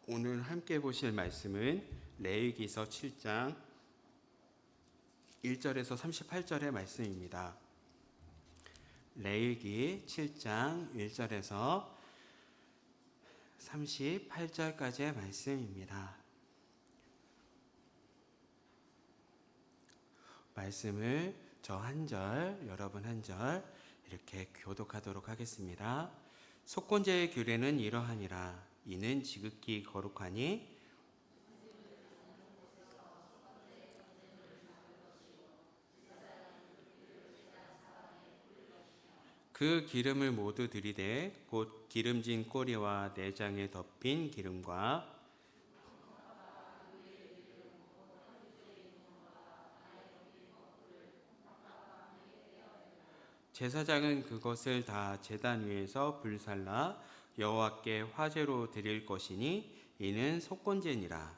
오늘 함께 보실 말씀은 레위기서 7장 1절에서 38절의 말씀입니다. 레위기 7장 1절에서 38절까지의 말씀입니다. 말씀을 저 한 절, 여러분 한 절 이렇게 교독하도록 하겠습니다. 속건제의 규례는 이러하니라. 이는 지극히 거룩하니 그 기름을 모두 들이되 곧 기름진 꼬리와 내장에 덮인 기름과 제사장은 그것을 다 제단 위에서 불살라 여호와께 화제로 드릴 것이니 이는 속건제니라.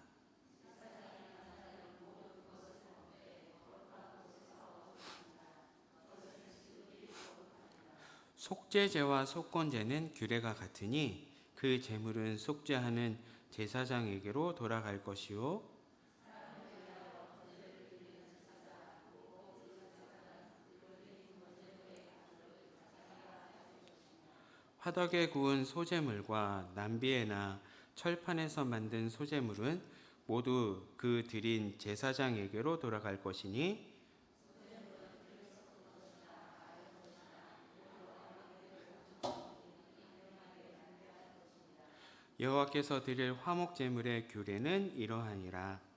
속죄제와 속건제는 규례가 같으니 그 제물은 속죄하는 제사장에게로 돌아갈 것이요 화덕에 구운 소제물과 남비에나 철판에서 만든 소제물은 모두 그 드린 제사장에게로 돌아갈 것이니 여호와께서 드릴 화목제물의 규례는 이러하니라.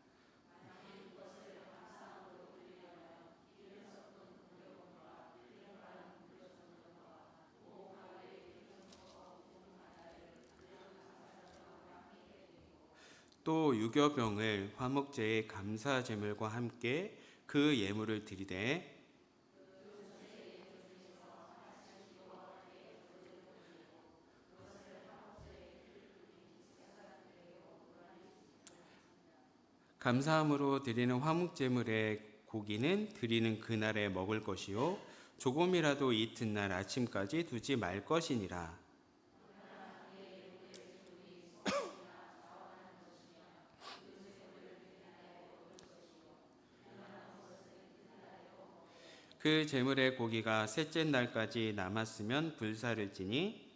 또 유교병을 화목제의 감사제물과 함께 그 예물을 드리되 감사함으로 드리는 화목제물의 고기는 드리는 그날에 먹을 것이요 조금이라도 이튿날 아침까지 두지 말 것이니라. 그 제물의 고기가 셋째 날까지 남았으면 불사를 지니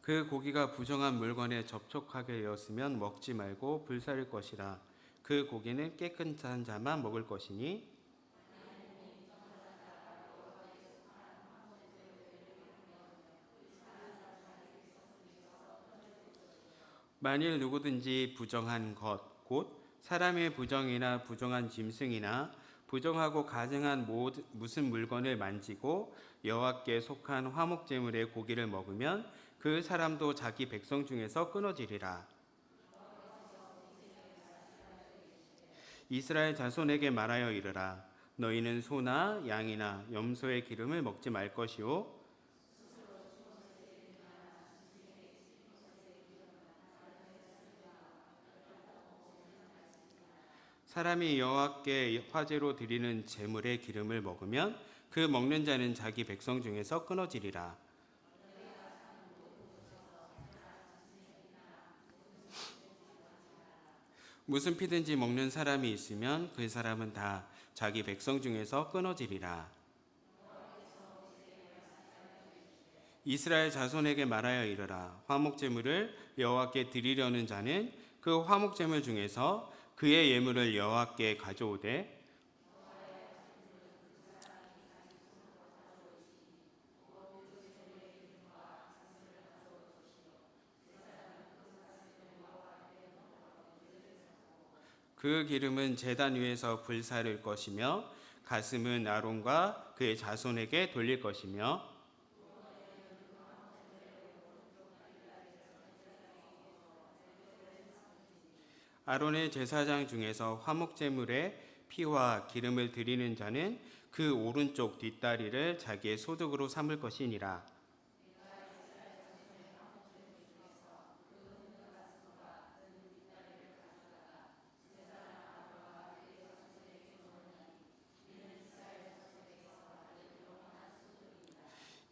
그 고기가 부정한 물건에 접촉하게 되었으면 먹지 말고 불사를 것이라. 그 고기는 깨끗한 자만 먹을 것이니 만일 누구든지 부정한 것, 곧 사람의 부정이나 부정한 짐승이나 부정하고 가증한 무슨 물건을 만지고 여호와께 속한 화목제물의 고기를 먹으면 그 사람도 자기 백성 중에서 끊어지리라. 이스라엘 자손에게 말하여 이르라. 너희는 소나 양이나 염소의 기름을 먹지 말 것이요 사람이 여호와께 화제로 드리는 제물의 기름을 먹으면 그 먹는 자는 자기 백성 중에서 끊어지리라. 무슨 피든지 먹는 사람이 있으면 그 사람은 다 자기 백성 중에서 끊어지리라. 이스라엘 자손에게 말하여 이르라. 화목제물을 여호와께 드리려는 자는 그 화목제물 중에서 그의 예물을 여호와께 가져오되 그 기름은 제단 위에서 불사를 것이며 가슴은 아론과 그의 자손에게 돌릴 것이며 아론의 제사장 중에서 화목제물에 피와 기름을 드리는 자는 그 오른쪽 뒷다리를 자기의 소득으로 삼을 것이니라.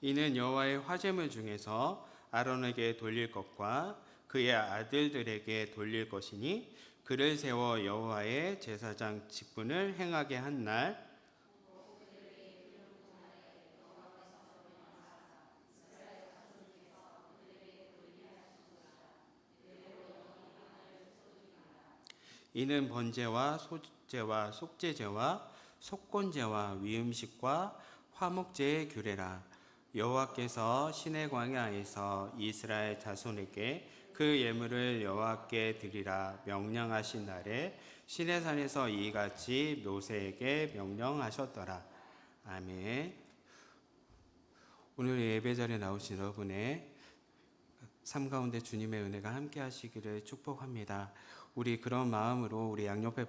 이는 여호와의 화제물 중에서 아론에게 돌릴 것과 그의 아들들에게 돌릴 것이니 그를 세워 여호와의 제사장 직분을 행하게 한 날 이는 번제와 소제와 속제제와 속건제와 위음식과 화목제의 규례라. 여호와께서 시내 광야에서 이스라엘 자손에게 그 예물을 여호와께 드리라 명령하신 날에 시내산에서 이같이 모세에게 명령하셨더라. 아멘. 오늘 예배 자리에 나오신 여러분의 삶 가운데 주님의 은혜가 함께 하시기를 축복합니다. 우리 그런 마음으로 우리 양옆에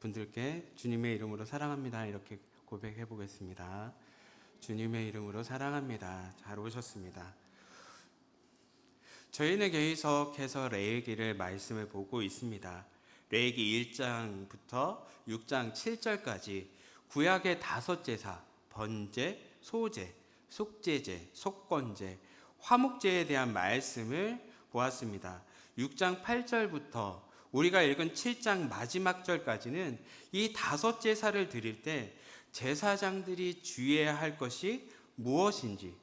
분들께 주님의 이름으로 사랑합니다 이렇게 고백해 보겠습니다. 주님의 이름으로 사랑합니다. 잘 오셨습니다. 저희는 계속해서 레위기를 말씀을 보고 있습니다. 레위기 1장부터 6장 7절까지 구약의 5제사, 번제, 소제, 속제제, 속건제, 화목제에 대한 말씀을 보았습니다. 6장 8절부터 우리가 읽은 7장 마지막 절까지는 이 5제사를 드릴 때 제사장들이 주의해야 할 것이 무엇인지,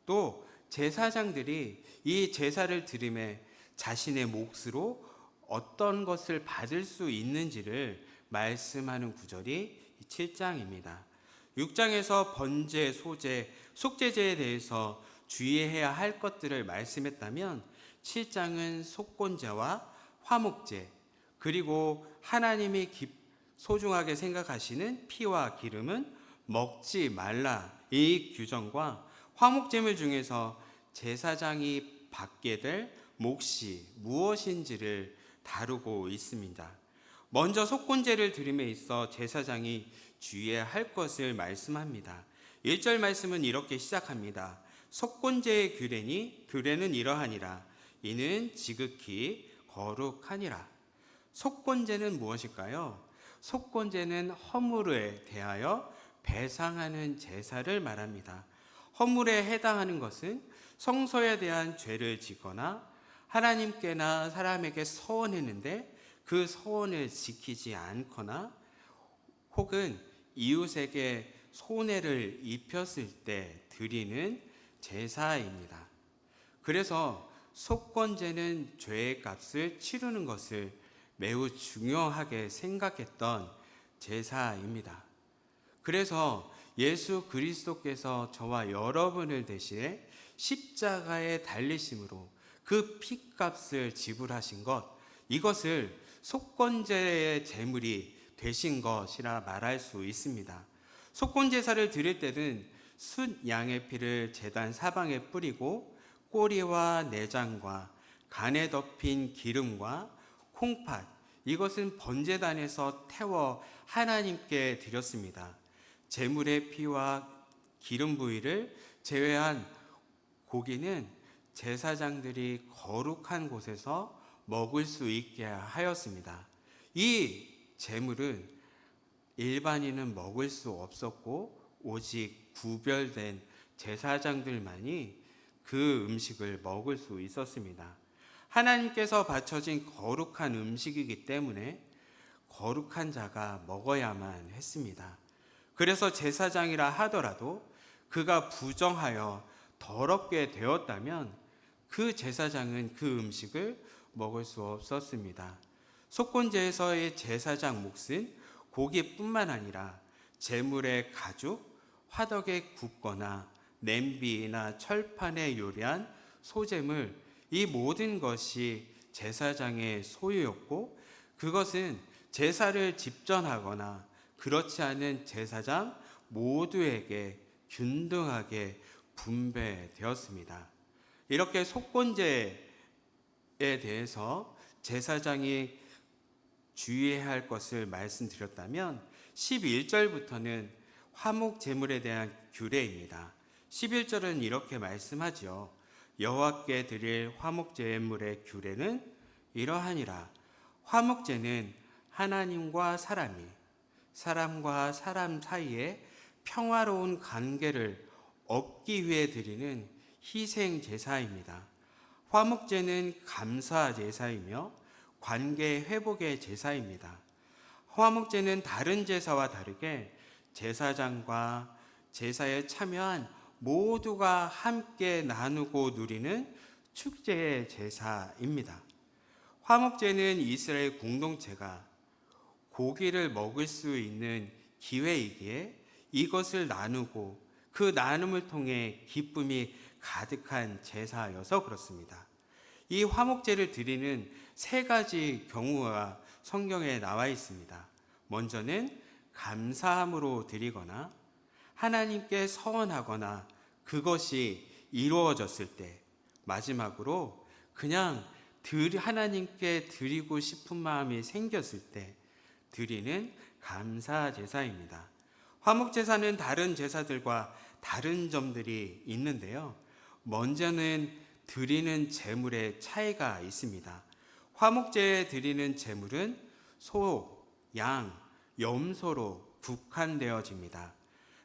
또 제사장들이 이 제사를 드림에 자신의 몫으로 어떤 것을 받을 수 있는지를 말씀하는 구절이 7장입니다. 6장에서 번제, 소제, 속제제에 대해서 주의해야 할 것들을 말씀했다면 7장은 속건제와 화목제, 그리고 하나님이 소중하게 생각하시는 피와 기름은 먹지 말라 이 규정과 화목제물 중에서 제사장이 받게 될 몫이 무엇인지를 다루고 있습니다. 먼저 속건제를 드림에 있어 제사장이 주의해야 할 것을 말씀합니다. 1절 말씀은 이렇게 시작합니다. 속건제의 규례는 이러하니라. 이는 지극히 거룩하니라. 속건제는 무엇일까요? 속건제는 허물에 대하여 배상하는 제사를 말합니다. 허물에 해당하는 것은 성소에 대한 죄를 짓거나 하나님께나 사람에게 서원했는데 그 서원을 지키지 않거나 혹은 이웃에게 손해를 입혔을 때 드리는 제사입니다. 그래서 속건제는 죄의 값을 치르는 것을 매우 중요하게 생각했던 제사입니다. 그래서 예수 그리스도께서 저와 여러분을 대신해 십자가에 달리심으로 그 피값을 지불하신 것, 이것을 속건제의 제물이 되신 것이라 말할 수 있습니다. 속건제사를 드릴 때는 숫 양의 피를 제단 사방에 뿌리고 꼬리와 내장과 간에 덮인 기름과 콩팥, 이것은 번제단에서 태워 하나님께 드렸습니다. 제물의 피와 기름 부위를 제외한 고기는 제사장들이 거룩한 곳에서 먹을 수 있게 하였습니다. 이 제물은 일반인은 먹을 수 없었고 오직 구별된 제사장들만이 그 음식을 먹을 수 있었습니다. 하나님께서 바쳐진 거룩한 음식이기 때문에 거룩한 자가 먹어야만 했습니다. 그래서 제사장이라 하더라도 그가 부정하여 더럽게 되었다면 그 제사장은 그 음식을 먹을 수 없었습니다. 속건제에서의 제사장 몫은 고기뿐만 아니라 제물의 가죽, 화덕에 굽거나 냄비나 철판에 요리한 소재물, 이 모든 것이 제사장의 소유였고 그것은 제사를 집전하거나 그렇지 않은 제사장 모두에게 균등하게 분배되었습니다. 이렇게 속건제에 대해서 제사장이 주의해야 할 것을 말씀드렸다면 11절부터는 화목 제물에 대한 규례입니다. 11절은 이렇게 말씀하죠. 여호와께 드릴 화목 제물의 규례는 이러하니라. 화목제는 하나님과 사람이 사람과 사람 사이에 평화로운 관계를 얻기 위해 드리는 희생 제사입니다. 화목제는 감사 제사이며 관계 회복의 제사입니다. 화목제는 다른 제사와 다르게 제사장과 제사에 참여한 모두가 함께 나누고 누리는 축제의 제사입니다. 화목제는 이스라엘 공동체가 고기를 먹을 수 있는 기회이기에 이것을 나누고 그 나눔을 통해 기쁨이 가득한 제사여서 그렇습니다. 이 화목제를 드리는 세 가지 경우가 성경에 나와 있습니다. 먼저는 감사함으로 드리거나 하나님께 서원하거나 그것이 이루어졌을 때, 마지막으로 그냥 하나님께 드리고 싶은 마음이 생겼을 때 드리는 감사 제사입니다. 화목 제사는 다른 제사들과 다른 점들이 있는데요. 먼저는 드리는 제물의 차이가 있습니다. 화목제에 드리는 제물은 소, 양, 염소로 국한되어집니다.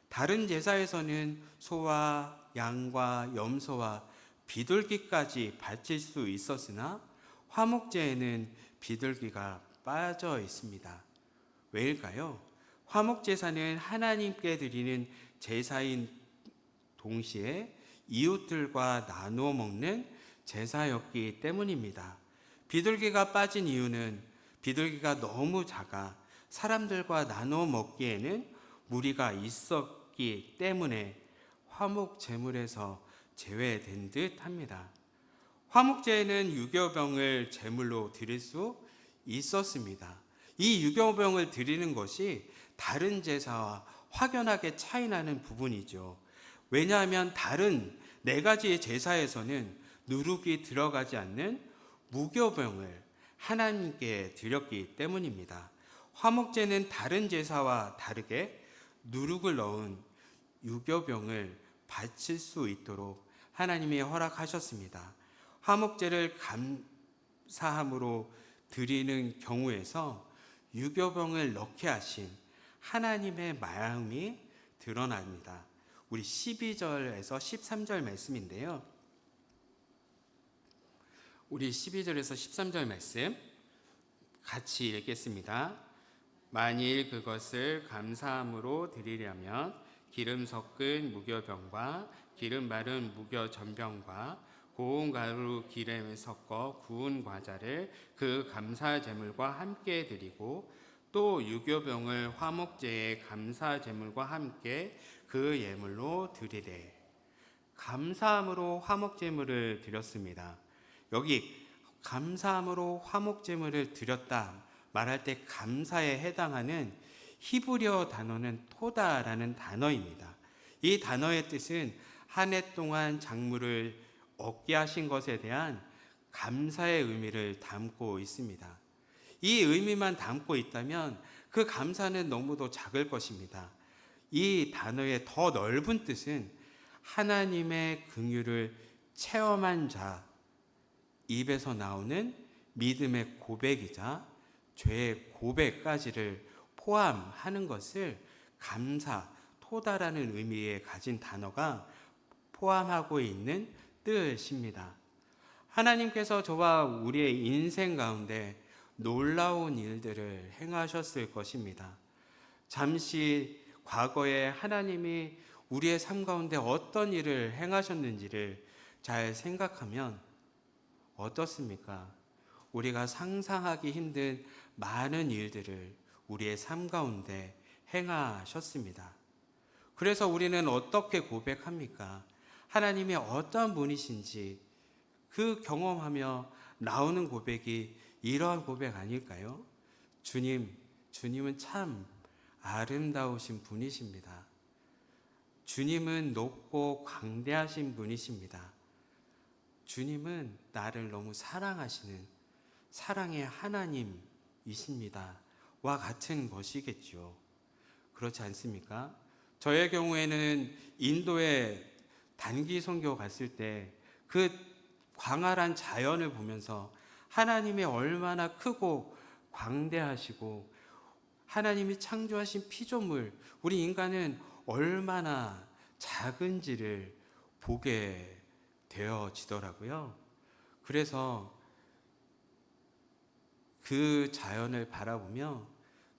다른 제사에서는 소와 양과 염소와 비둘기까지 바칠 수 있었으나 화목제에는 비둘기가 빠져 있습니다. 왜일까요? 화목제사는 하나님께 드리는 제사인 동시에 이웃들과 나누어 먹는 제사였기 때문입니다. 비둘기가 빠진 이유는 비둘기가 너무 작아 사람들과 나누어 먹기에는 무리가 있었기 때문에 화목 제물에서 제외된 듯 합니다. 화목제에는 유교병을 제물로 드릴 수 있었습니다. 이 유교병을 드리는 것이 다른 제사와 확연하게 차이나는 부분이죠. 왜냐하면 다른 네 가지의 제사에서는 누룩이 들어가지 않는 무교병을 하나님께 드렸기 때문입니다. 화목제는 다른 제사와 다르게 누룩을 넣은 유교병을 바칠 수 있도록 하나님이 허락하셨습니다. 화목제를 감사함으로 드리는 경우에서 유교병을 넣게 하신 하나님의 마음이 드러납니다. 우리 12절에서 13절 말씀인데요. 우리 12절에서 13절 말씀 같이 읽겠습니다. 만일 그것을 감사함으로 드리려면 기름 섞은 무교병과 기름 바른 무교전병과 고운 가루 기름에 섞어 구운 과자를 그 감사 제물과 함께 드리고 또 유교병을 화목제의 감사 제물과 함께 그 예물로 드리되 감사함으로 화목 제물을 드렸습니다. 여기 감사함으로 화목 제물을 드렸다 말할 때 감사에 해당하는 히브리어 단어는 토다라는 단어입니다. 이 단어의 뜻은 한 해 동안 작물을 얻게 하신 것에 대한 감사의 의미를 담고 있습니다. 이 의미만 담고 있다면 그 감사는 너무도 작을 것입니다. 이 단어의 더 넓은 뜻은 하나님의 긍휼을 체험한 자 입에서 나오는 믿음의 고백이자 죄의 고백까지를 포함하는 것을 감사, 토다라는 의미에 가진 단어가 포함하고 있는 뜻입니다. 하나님께서 저와 우리의 인생 가운데 놀라운 일들을 행하셨을 것입니다. 잠시 과거에 하나님이 우리의 삶 가운데 어떤 일을 행하셨는지를 잘 생각하면 어떻습니까? 우리가 상상하기 힘든 많은 일들을 우리의 삶 가운데 행하셨습니다. 그래서 우리는 어떻게 고백합니까? 하나님이 어떤 분이신지 그 경험하며 나오는 고백이 이러한 고백 아닐까요? 주님은 참 아름다우신 분이십니다. 주님은 높고 광대하신 분이십니다. 주님은 나를 너무 사랑하시는 사랑의 하나님이십니다. 와 같은 것이겠죠. 그렇지 않습니까? 저의 경우에는 인도에 단기 선교 갔을 때 그 광활한 자연을 보면서 하나님이 얼마나 크고 광대하시고 하나님이 창조하신 피조물, 우리 인간은 얼마나 작은지를 보게 되어지더라고요. 그래서 그 자연을 바라보며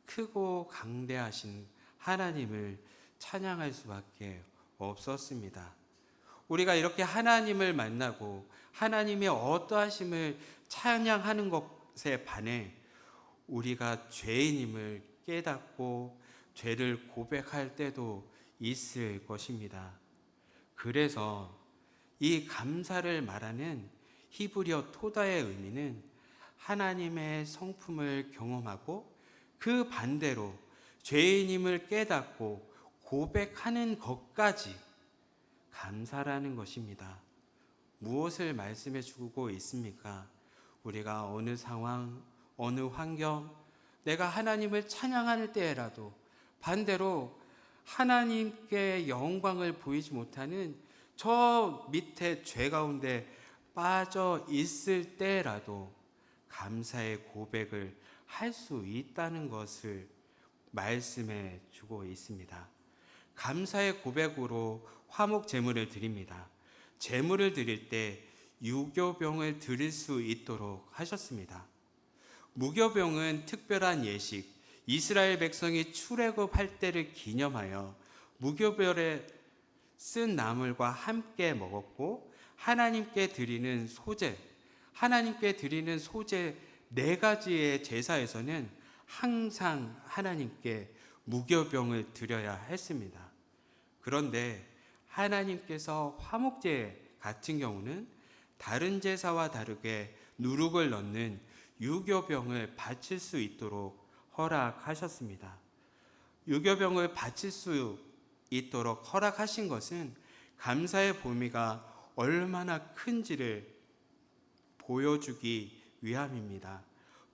크고 강대하신 하나님을 찬양할 수밖에 없었습니다. 우리가 이렇게 하나님을 만나고 하나님의 어떠하심을 찬양하는 것에 반해 우리가 죄인임을 깨닫고 죄를 고백할 때도 있을 것입니다. 그래서 이 감사를 말하는 히브리어 토다의 의미는 하나님의 성품을 경험하고 그 반대로 죄인임을 깨닫고 고백하는 것까지 감사라는 것입니다. 무엇을 말씀해 주고 있습니까? 우리가 어느 상황, 어느 환경, 내가 하나님을 찬양할 때라도 반대로 하나님께 영광을 보이지 못하는 저 밑에 죄 가운데 빠져 있을 때라도 감사의 고백을 할 수 있다는 것을 말씀해 주고 있습니다. 감사의 고백으로 화목 제물을 드립니다. 제물을 드릴 때 유교병을 드릴 수 있도록 하셨습니다. 무교병은 특별한 예식, 이스라엘 백성이 출애굽할 때를 기념하여 무교별에 쓴 나물과 함께 먹었고 하나님께 드리는 소제 네 가지의 제사에서는 항상 하나님께 무교병을 드려야 했습니다. 그런데 하나님께서 화목제 같은 경우는 다른 제사와 다르게 누룩을 넣는 유교병을 바칠 수 있도록 허락하셨습니다. 유교병을 바칠 수 있도록 허락하신 것은 감사의 범위가 얼마나 큰지를 보여주기 위함입니다.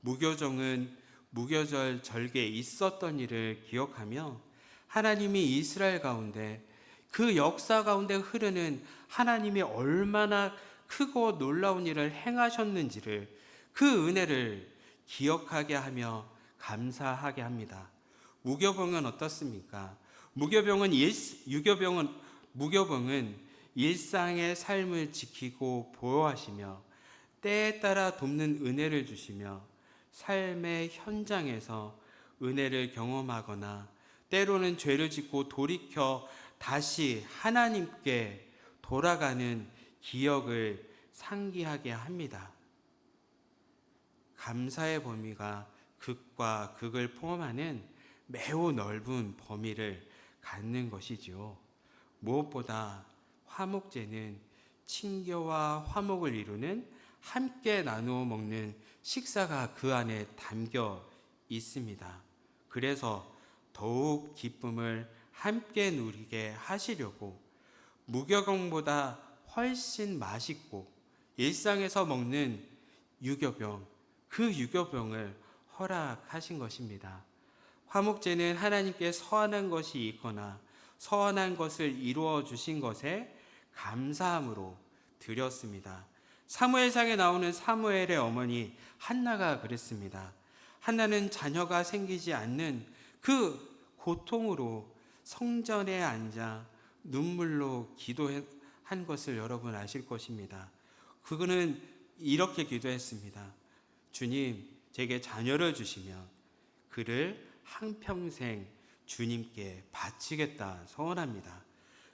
무교정은 무교절 절기에 있었던 일을 기억하며 하나님이 이스라엘 가운데 그 역사 가운데 흐르는 하나님이 얼마나 크고 놀라운 일을 행하셨는지를 그 은혜를 기억하게 하며 감사하게 합니다. 무교병은 어떻습니까? 무교병은 일상의 삶을 지키고 보호하시며 때에 따라 돕는 은혜를 주시며 삶의 현장에서 은혜를 경험하거나 때로는 죄를 짓고 돌이켜 다시 하나님께 돌아가는 기억을 상기하게 합니다. 감사의 범위가 극과 극을 포함하는 매우 넓은 범위를 갖는 것이지요. 무엇보다 화목제는 친교와 화목을 이루는 함께 나누어 먹는 식사가 그 안에 담겨 있습니다. 그래서 더욱 기쁨을 함께 누리게 하시려고 무교병보다 훨씬 맛있고 일상에서 먹는 유교병, 그 유교병을 허락하신 것입니다. 화목제는 하나님께 서원한 것이 있거나 서원한 것을 이루어 주신 것에 감사함으로 드렸습니다. 사무엘상에 나오는 사무엘의 어머니 한나가 그랬습니다. 한나는 자녀가 생기지 않는 그 고통으로 성전에 앉아 눈물로 기도한 것을 여러분 아실 것입니다. 그거는 이렇게 기도했습니다. 주님, 제게 자녀를 주시면 그를 한평생 주님께 바치겠다 소원합니다.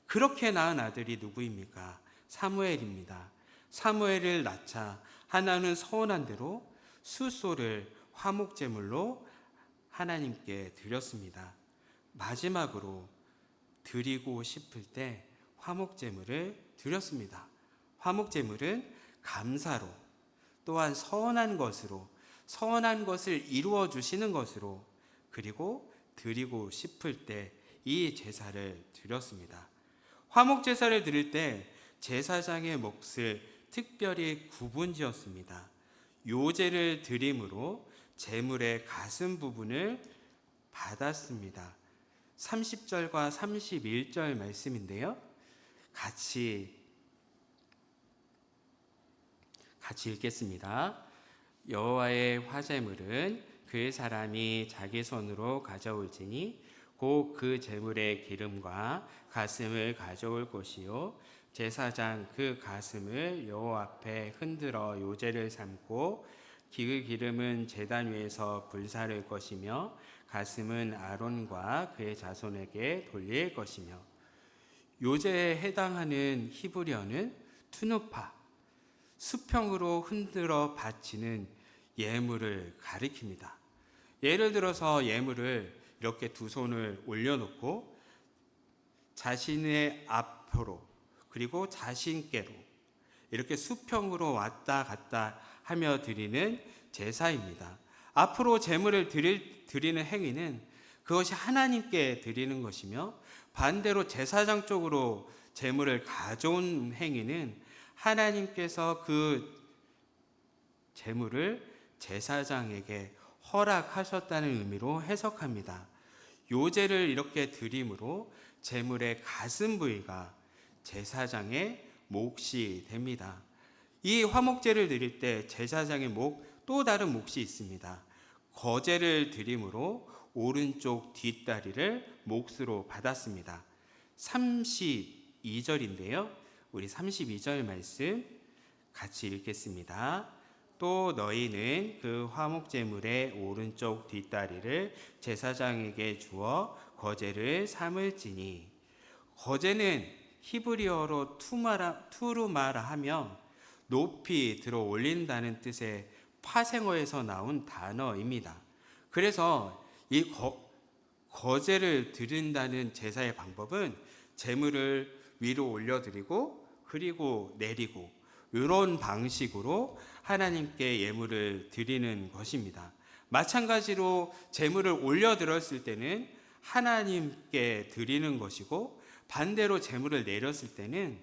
그렇게 낳은 아들이 누구입니까? 사무엘입니다. 사무엘을 낳자 하나는 서원한 대로 숫소를 화목제물로 하나님께 드렸습니다. 마지막으로 드리고 싶을 때 화목제물을 드렸습니다. 화목제물은 감사로 또한 서원한 것을 이루어 주시는 것으로 그리고 드리고 싶을 때 이 제사를 드렸습니다. 화목제사를 드릴 때 제사장의 몫을 특별히 구분지었습니다. 요제를 드림으로 제물의 가슴 부분을 받았습니다. 30절과 31절 말씀인데요. 같이 읽겠습니다. 여호와의 화제물은 그 사람이 자기 손으로 가져올지니 곧 그 제물의 기름과 가슴을 가져올 것이요 제사장 그 가슴을 여호와 앞에 흔들어 요제를 삼고 그 기름은 제단 위에서 불사를 것이며 가슴은 아론과 그의 자손에게 돌릴 것이며. 요제에 해당하는 히브리어는 투누파, 수평으로 흔들어 바치는 예물을 가리킵니다. 예를 들어서 예물을 이렇게 두 손을 올려놓고 자신의 앞으로 그리고 자신께로 이렇게 수평으로 왔다 갔다 하며 드리는 제사입니다. 앞으로 제물을 드리는 행위는 그것이 하나님께 드리는 것이며, 반대로 제사장 쪽으로 제물을 가져온 행위는 하나님께서 그 제물을 제사장에게 허락하셨다는 의미로 해석합니다. 요제를 이렇게 드림으로 제물의 가슴 부위가 제사장의 몫이 됩니다. 이 화목제를 드릴 때 제사장의 목, 또 다른 몫이 있습니다. 거제를 드림으로 오른쪽 뒷다리를 몫으로 받았습니다. 32절인데요. 우리 32절 말씀 같이 읽겠습니다. 또 너희는 그 화목제물의 오른쪽 뒷다리를 제사장에게 주어 거제를 삼을지니. 거제는 히브리어로 투루마라 하며 높이 들어 올린다는 뜻의 파생어에서 나온 단어입니다. 그래서 이 거제를 드린다는 제사의 방법은 제물을 위로 올려드리고 그리고 내리고 이런 방식으로 하나님께 예물을 드리는 것입니다. 마찬가지로 제물을 올려드렸을 때는 하나님께 드리는 것이고, 반대로 제물을 내렸을 때는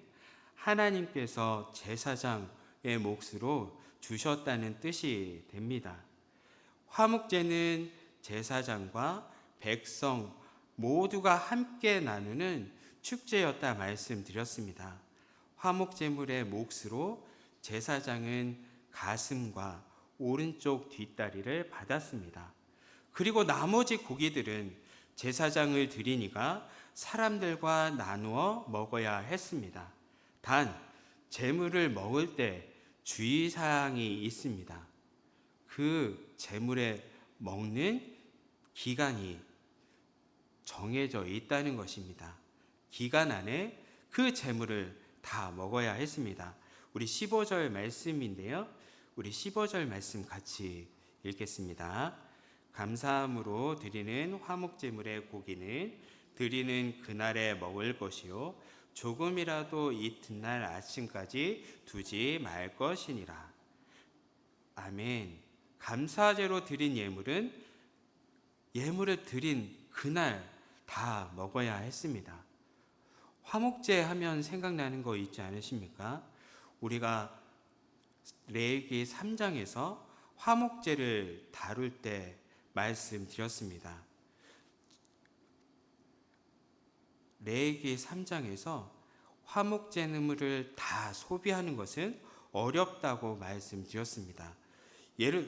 하나님께서 제사장의 몫으로 주셨다는 뜻이 됩니다. 화목제는 제사장과 백성 모두가 함께 나누는 축제였다 말씀드렸습니다. 화목제물의 몫으로 제사장은 가슴과 오른쪽 뒷다리를 받았습니다. 그리고 나머지 고기들은 제사장을 드리니까 사람들과 나누어 먹어야 했습니다. 단 제물을 먹을 때 주의사항이 있습니다. 그 제물에 먹는 기간이 정해져 있다는 것입니다. 기간 안에 그 제물을 다 먹어야 했습니다. 우리 15절 말씀인데요. 우리 15절 말씀 같이 읽겠습니다. 감사함으로 드리는 화목제물의 고기는 드리는 그날에 먹을 것이요 조금이라도 이튿날 아침까지 두지 말 것이니라. 아멘. 감사제로 드린 예물을 드린 그날 다 먹어야 했습니다. 화목제 하면 생각나는 거 있지 않으십니까? 우리가 레위기 3장에서 화목제를 다룰 때 말씀드렸습니다. 레위기 3장에서 화목제물을 다 소비하는 것은 어렵다고 말씀드렸습니다.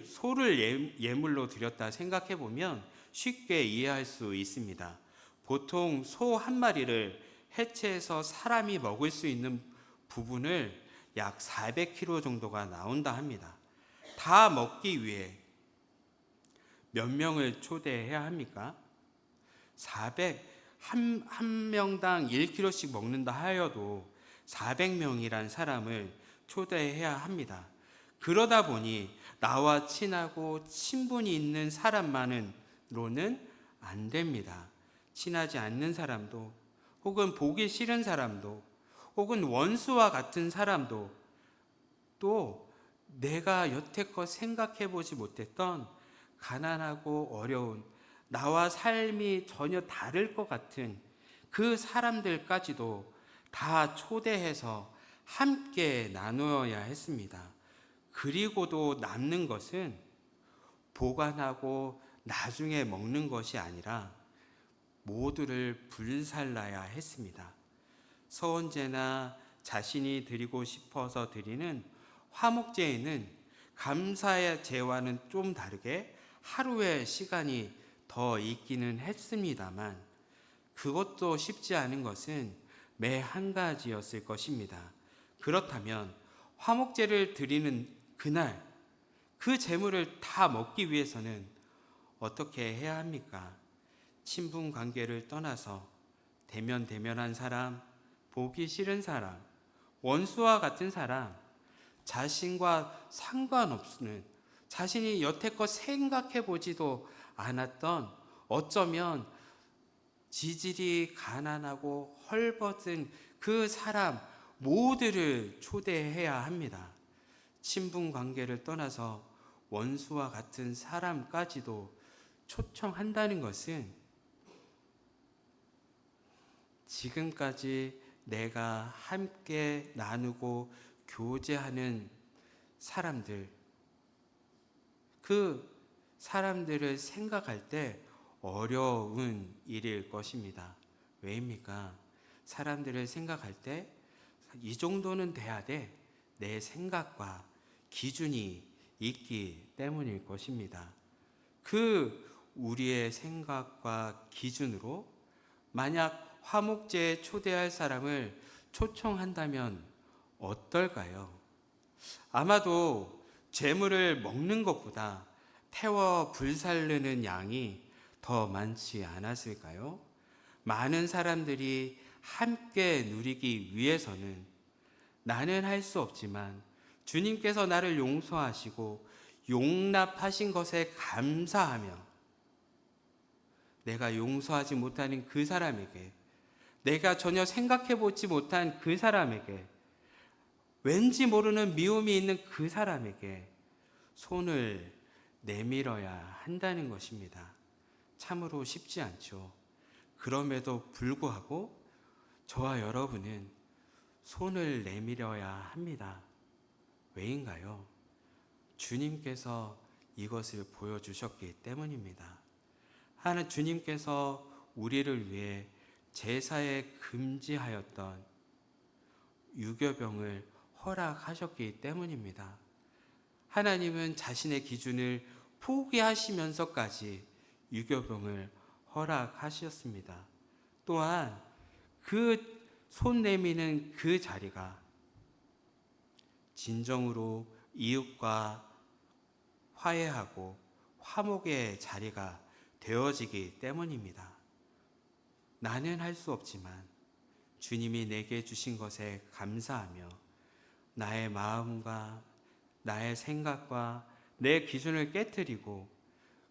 소를 예물로 드렸다 생각해 보면 쉽게 이해할 수 있습니다. 보통 소 한 마리를 해체해서 사람이 먹을 수 있는 부분을 약 400kg 정도가 나온다 합니다. 다 먹기 위해 몇 명을 초대해야 합니까? 한 명당 1kg씩 먹는다 하여도 400명이란 사람을 초대해야 합니다. 그러다 보니 나와 친하고 친분이 있는 사람만으로는 안 됩니다. 친하지 않는 사람도, 혹은 보기 싫은 사람도, 혹은 원수와 같은 사람도, 또 내가 여태껏 생각해보지 못했던 가난하고 어려운, 나와 삶이 전혀 다를 것 같은 그 사람들까지도 다 초대해서 함께 나누어야 했습니다. 그리고도 남는 것은 보관하고 나중에 먹는 것이 아니라 모두를 불살라야 했습니다. 서원제나 자신이 드리고 싶어서 드리는 화목제에는 감사의 제와는 좀 다르게 하루의 시간이 더 있기는 했습니다만, 그것도 쉽지 않은 것은 매 한 가지였을 것입니다. 그렇다면 화목제를 드리는 그날 그 제물을 다 먹기 위해서는 어떻게 해야 합니까? 친분 관계를 떠나서 대면대면한 사람, 보기 싫은 사람, 원수와 같은 사람, 자신과 상관없는, 자신이 여태껏 생각해 보지도 않았던, 어쩌면 지질이 가난하고 헐벗은 그 사람 모두를 초대해야 합니다. 친분 관계를 떠나서 원수와 같은 사람까지도 초청한다는 것은 지금까지 내가 함께 나누고 교제하는 사람들, 그 사람들을 생각할 때 어려운 일일 것입니다. 왜입니까? 사람들을 생각할 때 이 정도는 돼야 돼. 내 생각과 기준이 있기 때문일 것입니다. 그 우리의 생각과 기준으로 만약 화목제에 초대할 사람을 초청한다면 어떨까요? 아마도 재물을 먹는 것보다 태워 불살르는 양이 더 많지 않았을까요? 많은 사람들이 함께 누리기 위해서는 나는 할 수 없지만 주님께서 나를 용서하시고 용납하신 것에 감사하며 내가 용서하지 못하는 그 사람에게, 내가 전혀 생각해 보지 못한 그 사람에게, 왠지 모르는 미움이 있는 그 사람에게 손을 내밀어야 한다는 것입니다. 참으로 쉽지 않죠. 그럼에도 불구하고 저와 여러분은 손을 내밀어야 합니다. 왜인가요? 주님께서 이것을 보여주셨기 때문입니다. 하나님 주님께서 우리를 위해 제사에 금지하였던 유교병을 허락하셨기 때문입니다. 하나님은 자신의 기준을 포기하시면서까지 유교병을 허락하셨습니다. 또한 그 손 내미는 그 자리가 진정으로 이웃과 화해하고 화목의 자리가 되어지기 때문입니다. 나는 할 수 없지만 주님이 내게 주신 것에 감사하며 나의 마음과 나의 생각과 내 기준을 깨뜨리고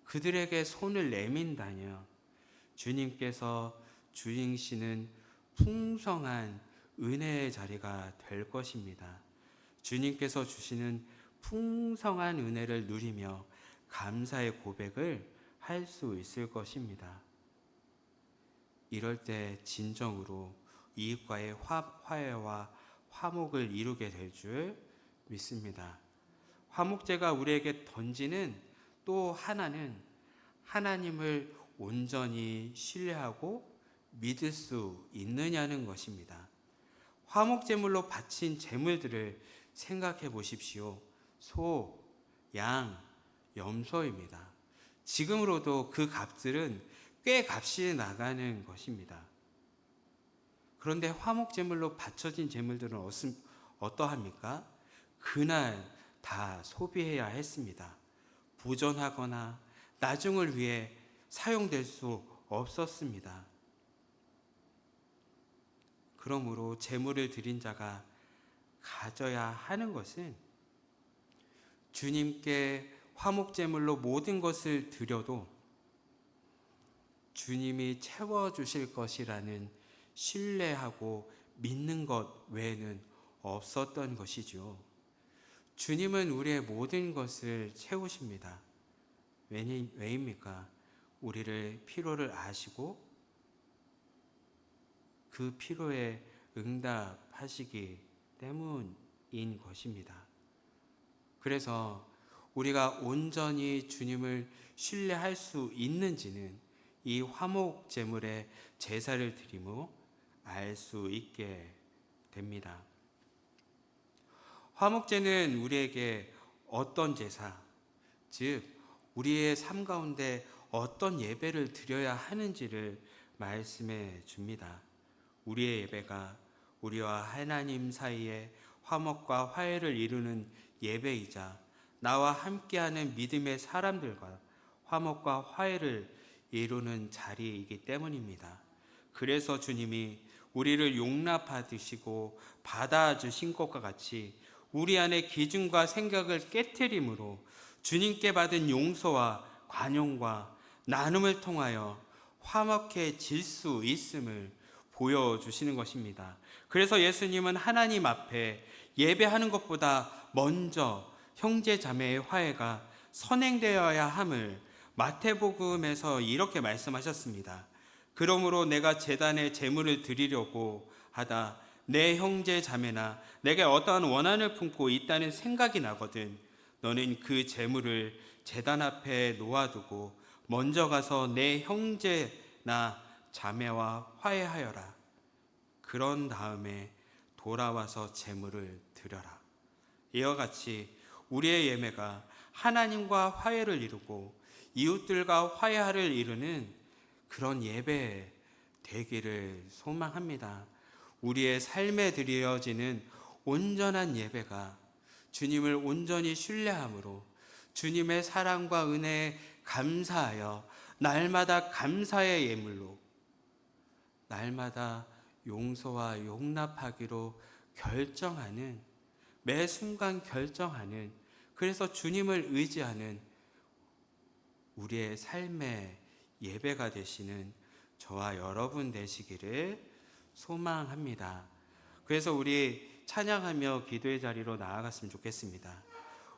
그들에게 손을 내민다면 주님께서 주시는 풍성한 은혜의 자리가 될 것입니다. 주님께서 주시는 풍성한 은혜를 누리며 감사의 고백을 할 수 있을 것입니다. 이럴 때 진정으로 이웃과의 화해와 화목을 이루게 될 줄 믿습니다. 화목제가 우리에게 던지는 또 하나는 하나님을 온전히 신뢰하고 믿을 수 있느냐는 것입니다. 화목제물로 바친 제물들을 생각해 보십시오. 소, 양, 염소입니다. 지금으로도 그 값들은 꽤 값이 나가는 것입니다. 그런데 화목제물로 바쳐진 제물들은 어떠합니까? 그날 다 소비해야 했습니다. 보존하거나 나중을 위해 사용될 수 없었습니다. 그러므로 제물을 드린 자가 가져야 하는 것은 주님께 화목제물로 모든 것을 드려도 주님이 채워주실 것이라는 신뢰하고 믿는 것 외에는 없었던 것이죠. 주님은 우리의 모든 것을 채우십니다. 왜입니까? 우리를 필요를 아시고 그 필요에 응답하시기 때문인 것입니다. 그래서 우리가 온전히 주님을 신뢰할 수 있는지는 이 화목 제물의 제사를 드리므 알 수 있게 됩니다. 화목제는 우리에게 어떤 제사, 즉 우리의 삶 가운데 어떤 예배를 드려야 하는지를 말씀해 줍니다. 우리의 예배가 우리와 하나님 사이에 화목과 화해를 이루는 예배이자 나와 함께하는 믿음의 사람들과 화목과 화해를 이루는 자리이기 때문입니다. 그래서 주님이 우리를 용납하시고 받아주신 것과 같이 우리 안의 기준과 생각을 깨트림으로 주님께 받은 용서와 관용과 나눔을 통하여 화목해질 수 있음을 보여주시는 것입니다. 그래서 예수님은 하나님 앞에 예배하는 것보다 먼저 형제 자매의 화해가 선행되어야 함을 마태복음에서 이렇게 말씀하셨습니다. 그러므로 내가 제단에 제물을 드리려고 하다 내 형제 자매나 내게 어떠한 원한을 품고 있다는 생각이 나거든 너는 그 제물을 제단 앞에 놓아두고 먼저 가서 내 형제나 자매와 화해하여라. 그런 다음에 돌아와서 제물을 드려라. 이와 같이 우리의 예배가 하나님과 화해를 이루고 이웃들과 화해를 이루는 그런 예배 되기를 소망합니다. 우리의 삶에 드려지는 온전한 예배가 주님을 온전히 신뢰함으로 주님의 사랑과 은혜에 감사하여 날마다 감사의 예물로 날마다 용서와 용납하기로 결정하는 매 순간 결정하는 그래서 주님을 의지하는 우리의 삶의 예배가 되시는 저와 여러분 되시기를 소망합니다. 그래서 우리 찬양하며 기도의 자리로 나아갔으면 좋겠습니다.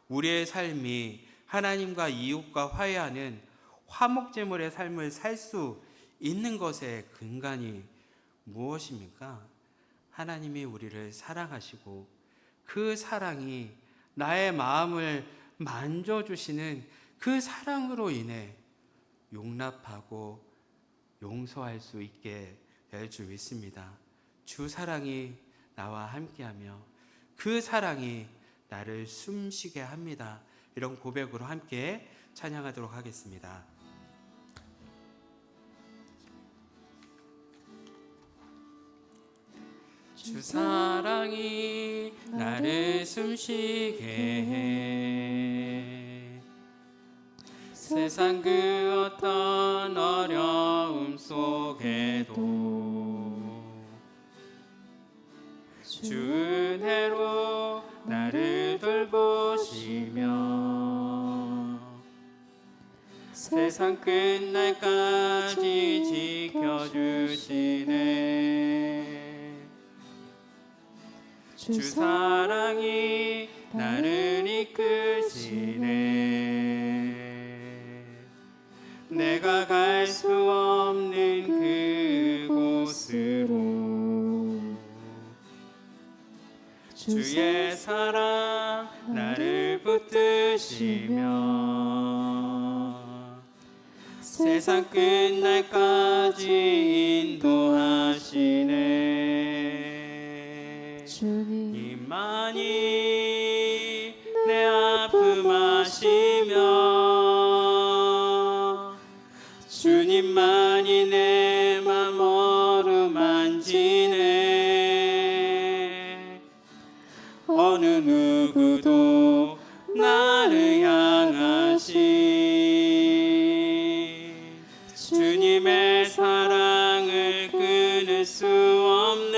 우리의 삶이 하나님과 이웃과 화해하는 화목제물의 삶을 살 수 있는 것의 근간이 무엇입니까? 하나님이 우리를 사랑하시고 그 사랑이 나의 마음을 만져주시는 그 사랑으로 인해 용납하고 용서할 수 있게 될 줄 믿습니다. 주 사랑이 나와 함께하며 그 사랑이 나를 숨쉬게 합니다. 이런 고백으로 함께 찬양하도록 하겠습니다. 주 사랑이 나를 숨쉬게 해 세상 그 어떤 어려움 속에도 주 은혜로 나를 돌보시며 세상 끝날까지 지켜주시네. 주 사랑이 나를 이끄시네. 내가 갈 수 없는 그곳으로 주의 사랑 나를 붙드시며 세상 끝날까지 인도하시네. 주님만이 내 아픔 아시며 주님만이 내 맘 어루만지네. 어느 누구도 나를 향하신 주님의 사랑을 끊을 수 없네.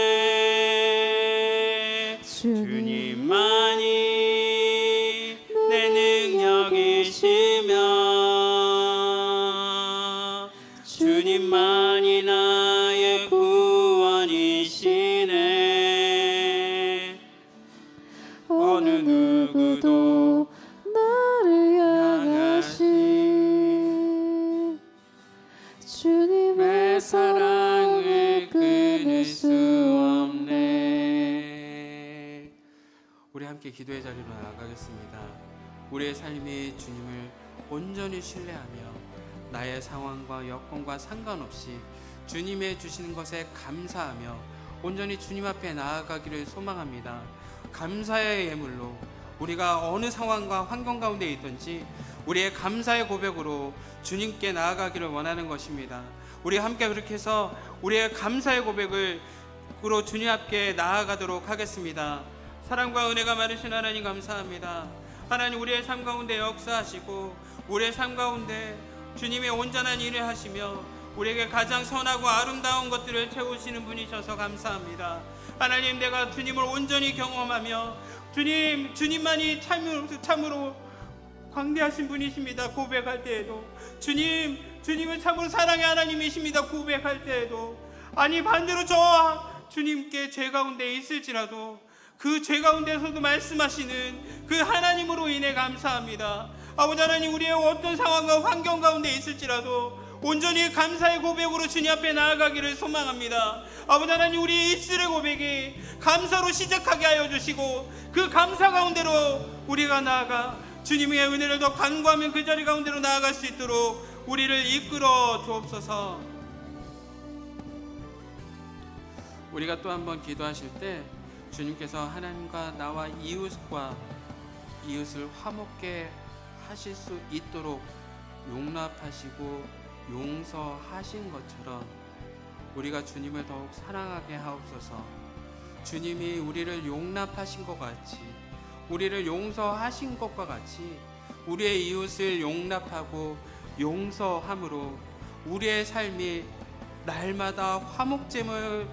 주님만이 내 능력이시며 주님만이 나의 구원이시네. 어느 누구도 나를 향하신 주님의 사랑을 끊을 수 없네. 우리 함께 기도의 자리로 나아가겠습니다. 우리의 삶이 주님을 온전히 신뢰하며 나의 상황과 여건과 상관없이 주님의 주시는 것에 감사하며 온전히 주님 앞에 나아가기를 소망합니다. 감사의 예물로 우리가 어느 상황과 환경 가운데 있든지 우리의 감사의 고백으로 주님께 나아가기를 원하는 것입니다. 우리 함께 그렇게 해서 우리의 감사의 고백을 으로 주님 앞에 나아가도록 하겠습니다. 사랑과 은혜가 많으신 하나님 감사합니다. 하나님, 우리의 삶 가운데 역사하시고 우리의 삶 가운데 주님의 온전한 일을 하시며 우리에게 가장 선하고 아름다운 것들을 채우시는 분이셔서 감사합니다. 하나님, 내가 주님을 온전히 경험하며 주님만이 참으로 광대하신 분이십니다. 고백할 때에도 주님은 참으로 사랑의 하나님이십니다. 고백할 때에도 아니 반대로 저 주님께 죄 가운데 있을지라도 그 죄 가운데서도 말씀하시는 그 하나님으로 인해 감사합니다. 아버지 하나님, 우리의 어떤 상황과 환경 가운데 있을지라도 온전히 감사의 고백으로 주님 앞에 나아가기를 소망합니다. 아버지 하나님, 우리의 입술의 고백이 감사로 시작하게 하여 주시고 그 감사 가운데로 우리가 나아가 주님의 은혜를 더 간구하면 그 자리 가운데로 나아갈 수 있도록 우리를 이끌어 주옵소서. 우리가 또 한번 기도하실 때 주님께서 하나님과 나와 이웃을 화목게 하실 수 있도록 용납하시고 용서하신 것처럼 우리가 주님을 더욱 사랑하게 하옵소서. 주님이 우리를 용납하신 것 같이, 우리를 용서하신 것과 같이 우리의 이웃을 용납하고 용서함으로 우리의 삶이 날마다 화목제물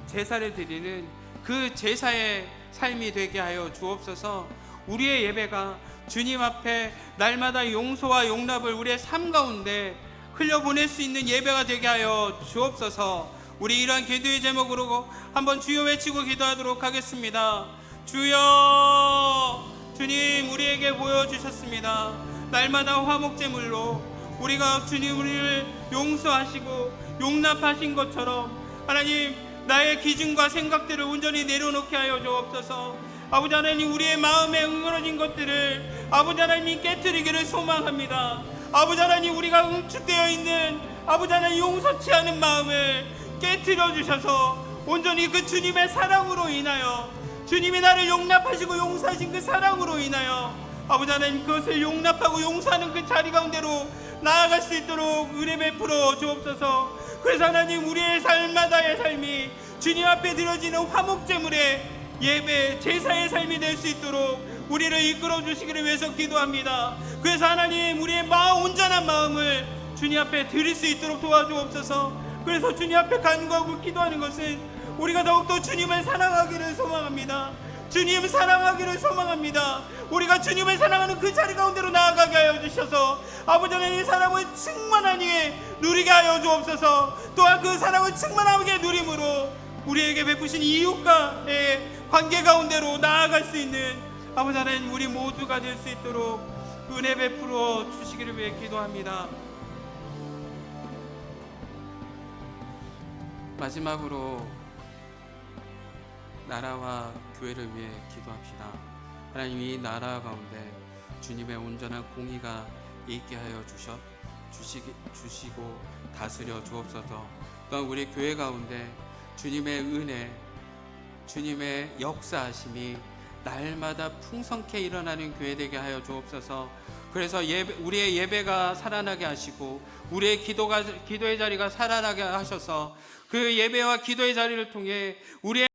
제사를 드리는 그 제사의 삶이 되게 하여 주옵소서. 우리의 예배가 주님 앞에 날마다 용서와 용납을 우리의 삶 가운데 흘려보낼 수 있는 예배가 되게 하여 주옵소서. 우리 이러한 기도의 제목으로 한번 주여 외치고 기도하도록 하겠습니다. 주여, 주님 우리에게 보여주셨습니다. 날마다 화목제물로 우리가 주님 우리를 용서하시고 용납하신 것처럼 하나님, 나의 기준과 생각들을 온전히 내려놓게 하여 주옵소서. 아버지 하나님, 우리의 마음에 응어진 것들을 아버지 하나님 깨트리기를 소망합니다. 아버지 하나님, 우리가 응축되어 있는 아버지 하나님 용서치 않은 마음을 깨트려 주셔서 온전히 그 주님의 사랑으로 인하여, 주님이 나를 용납하시고 용서하신 그 사랑으로 인하여 아버지 하나님 그것을 용납하고 용서하는 그 자리 가운데로 나아갈 수 있도록 은혜 베풀어 주옵소서. 그래서 하나님, 우리의 삶마다의 삶이 주님 앞에 드려지는 화목제물의 예배, 제사의 삶이 될 수 있도록 우리를 이끌어 주시기를 위해서 기도합니다. 그래서 하나님, 우리의 온전한 마음을 주님 앞에 드릴 수 있도록 도와주옵소서. 그래서 주님 앞에 간구하고 기도하는 것은 우리가 더욱더 주님을 사랑하기를 소망합니다. 주님 사랑하기를 소망합니다. 우리가 주님을 사랑하는 그 자리 가운데로 나아가게 하여 주셔서 아버지 하나님의 사랑을 충만하게 누리게 하여 주옵소서. 또한 그 사랑을 충만하게 누림으로 우리에게 베푸신 이웃과의 관계 가운데로 나아갈 수 있는 아버지 하나님, 우리 모두가 될 수 있도록 은혜 베풀어 주시기를 위해 기도합니다. 마지막으로 나라와 교회를 위해 기도합시다. 하나님, 이 나라 가운데 주님의 온전한 공의가 있게 하여 주시고 다스려 주옵소서. 또한 우리 교회 가운데 주님의 은혜, 주님의 역사하심이 날마다 풍성케 일어나는 교회 되게 하여 주옵소서. 그래서 우리의 예배가 살아나게 하시고 우리의 기도의 자리가 살아나게 하셔서 그 예배와 기도의 자리를 통해 우리의